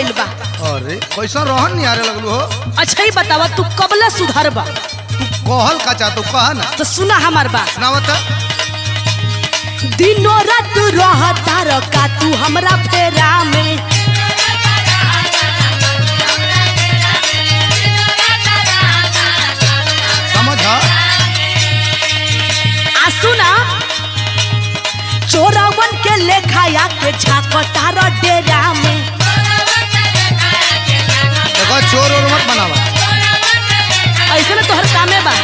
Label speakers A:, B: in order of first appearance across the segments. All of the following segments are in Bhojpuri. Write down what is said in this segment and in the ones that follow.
A: गइल बा।
B: अरे कैसा रहन नहीं आरे लगलू हो।
A: अच्छा ही बतावा तू कबला सुधरबा।
B: तू कहल का चाह तू कहा ना।
A: तो सुना हमार बात।
B: सुनावत।
A: दिनों रात रहता रका तू हमरा फेरा में।
B: समझ
A: सुना चोरावन के लेखाया के झाकता र डेरा में।
B: देखो चोर और मत बनावा।
A: ऐसे ना तोहर कामे बा।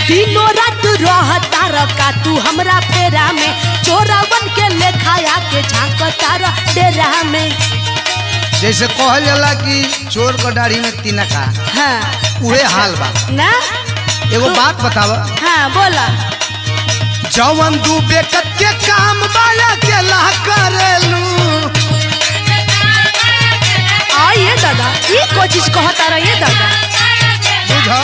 A: दिनों रात रहता रका तू हमरा फेरा में। चोरावन के लेखाया के झाकता र डेरा में।
B: जैसे कहल जाला कि चोर को दाढ़ी में तिनका।
A: हाँ
B: उहे हाल बा
A: ना।
B: एगो बात बतावा।
A: हाँ बोला।
B: जवन दू बेकत के काम बाया के ला करेलू।
A: ये दादा ये कोई चीज कहता रहा। ये दादा
B: बुझा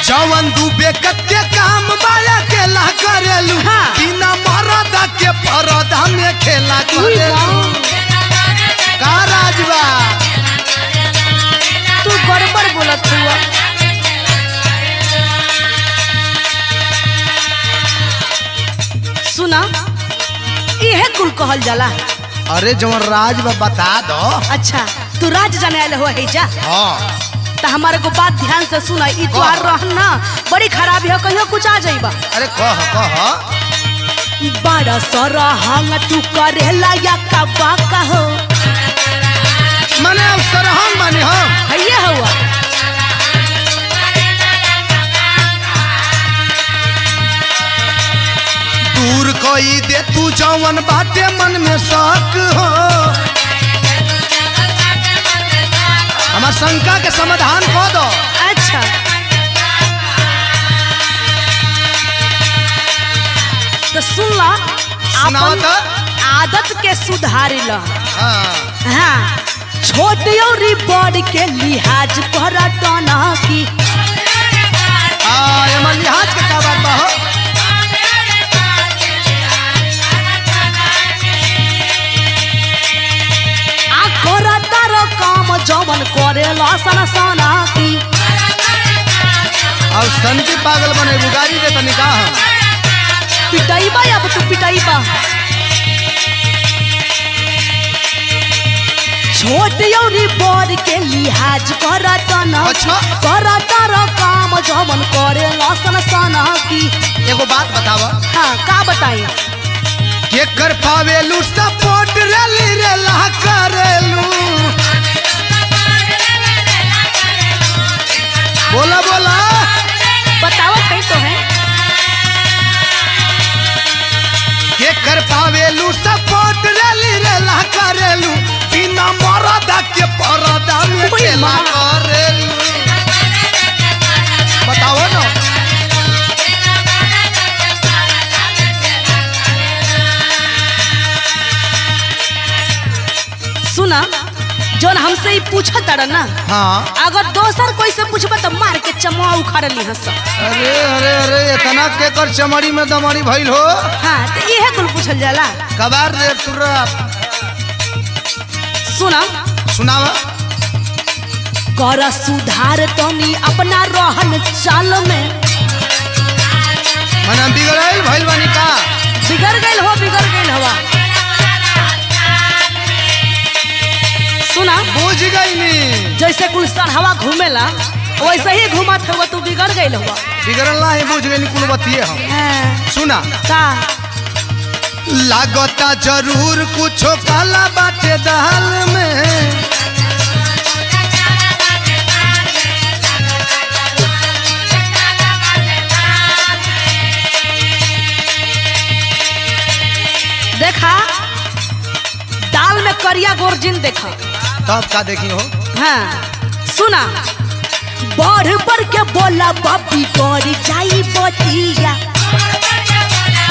B: जवन दू बेकत के काम बाया के ला करेलू।
A: हाँ।
B: बिना मरदा के परदा में खेला करेलू। का राजबा
A: तू गड़बड़ बोलत हुआ। सुना इहे कुल कहल जाला।
B: अरे जवन राजबा बता दो।
A: अच्छा तू राज जाने आले हो है जा।
B: हाँ
A: तो हमारे को बात ध्यान से सुना। ई द्वार रहना बड़ी खराबी है। कहियो कुछ आ जाइबा।
B: अरे कह
A: बड़ा सरहंग तू करेला या कबा कहो।
B: मने अब सरहंग माने हम
A: हइये हुआ।
B: दूर कोई दे तू जवन बाटे मन में शक हो। हमार शंका के समाधान कह दो।
A: अच्छा तो सुन ला। अपन आदत के सुधार ला। हाँ छोट और बड़ के लिहाज कर टना की।
B: एमन लिहाज के का बात बा हो।
A: आ करता रो काम जवन करेला सना सना की।
B: अब सन की पागल बने बुगारी दे तनी का हम।
A: पिटाईबा अब तू पिटाईबा। छोट और बड़ के लिहाज करता न।
B: अच्छा।
A: करता रो काम जवन करेला सना सना की।
B: एगो बात बतावा।
A: हाँ का बताई।
B: के कर पावेलू सपोर्ट रैली रे ला करेलू। बोला बोला
A: बताओ कहीं तो है।
B: के कर पावेलू सपोर्ट रैली रे ला करेलू। बिना मरदा के परदा में
A: ओए
B: खेला
A: माँ।
B: करेलू। बताओ ना।
A: सुना जोन हमसे ही पूछा तारा ना।
B: हाँ
A: अगर दोसर कोई से पूछबा तो मार के चमुआ उखाड़ ली हंस।
B: अरे अरे अरे इतना के कर चमड़ी में दमड़ी भइल हो।
A: हाँ तो इहे कुल पूछल जाला।
B: कबार रे तुरा।
A: सुना
B: सुनावा।
A: कर सुधार तनी अपना रहन चाल में।
B: मने बिगड़ाइल भइल बानी का।
A: बिगड़ गइल हो बिगड़ गइल हवा। सुना
B: बुझ गईनी।
A: जैसे कुल हवा घूमेला वैसे ही घुमत हुआ तू बिगड़ गइल हुआ।
B: बिगड़ल नहीं बुझ गईनी कुल बतिए हम।
A: हाँ,
B: सुना
A: का
B: लागता जरूर कुछो काला बाटे दाल में।
A: देखा दाल में करिया गोरजिन देखा।
B: तब का देखी हो।
A: हाँ सुना बढ़ बढ़ के बोला बापी गौरी जाई बतिया।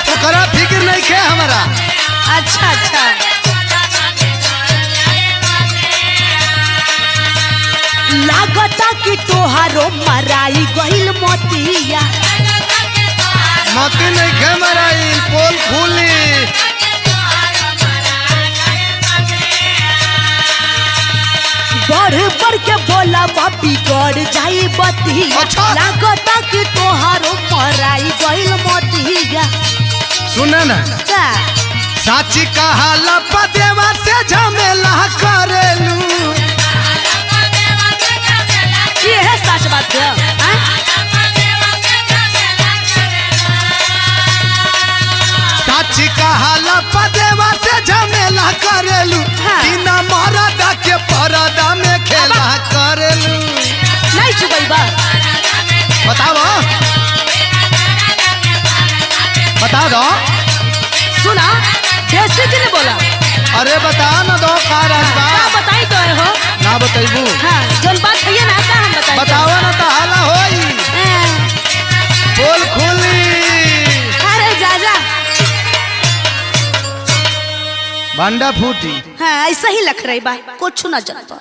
B: तो करा फिक्र नहीं खे हमारा।
A: अच्छा अच्छा लागता कि तोहारो मराई गइल मोतिया।
B: छाती नहीं खे मराई पोल खुली।
A: बढ़ बढ़ के बोला बापी गड़ जाई बती।
B: अच्छा।
A: लागता कि तोहारो पराई गइल मतिया।
B: सुने ना
A: का
B: साची कहाला पदेवा से झमेला करेलू।
A: ये है सच बात है। हाँ?
B: साची कहाला पदेवा से झमेला करेलू।
A: हाँ।
B: बिना मरदा के परदा में खेला करेलू।
A: नहीं चुबई बा।
B: बताओ बता दो।
A: सुना कैसे जी ने बोला।
B: अरे बता ना दो का राजबा।
A: का बताई तो है हो।
B: ना बताइबू।
A: हाँ जोन बात है ना का हम बताई।
B: बताओ ना तो हाला होई। पोल खुली।
A: अरे जा जा।
B: भांडा फूटी।
A: हाँ ऐसा ही लग रही बा कुछ ना जानता।